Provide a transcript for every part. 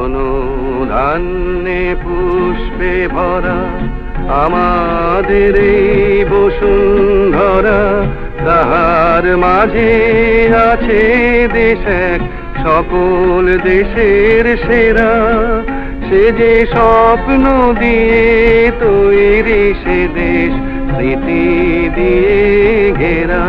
অনুধান্যে পুষ্পে ভরা আমাদের এই বসুন্ধরা, তাহার মাঝে আছে দেশ এক সকল দেশের সেরা। সে যে স্বপ্ন দিয়ে তৈরি সে দেশ স্মৃতি দিয়ে ঘেরা।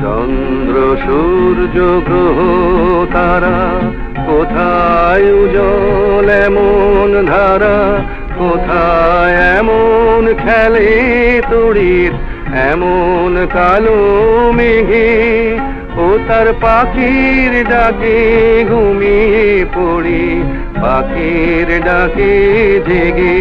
চন্দ্র সূর্য গ্রহ তারা কোথায় উজ্জ্বল এমন ধারা, কোথায় এমন খেলে তড়িৎ এমন কালো মেঘে। ও তার পাখির ডাকে ঘুমিয়ে পড়ি, পাখির ডাকে জেগে।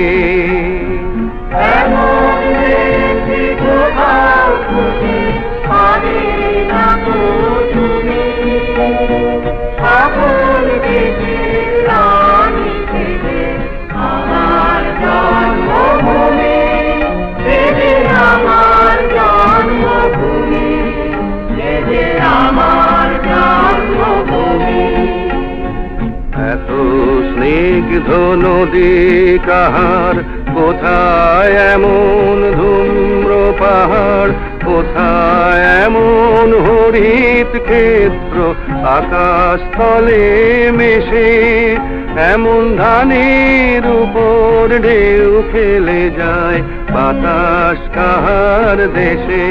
এত স্নিগ্ধ নদী কাহার, কোথায় এমন ধূম্র পাহাড়, কোথায় এমন হরিত ক্ষেত্র আকাশ তলে মেশে। এমন ধানের উপর ঢেউ খেলে যায় বাতাস কাহার দেশে।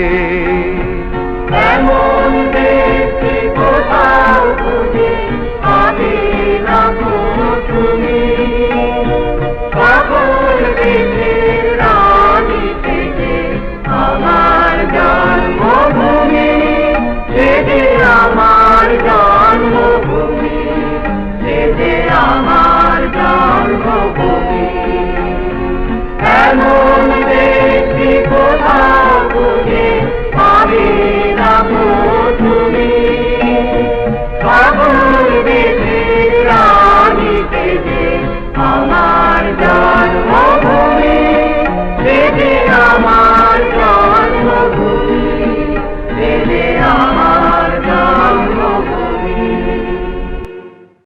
এমন দেশ কোথাও খুঁজে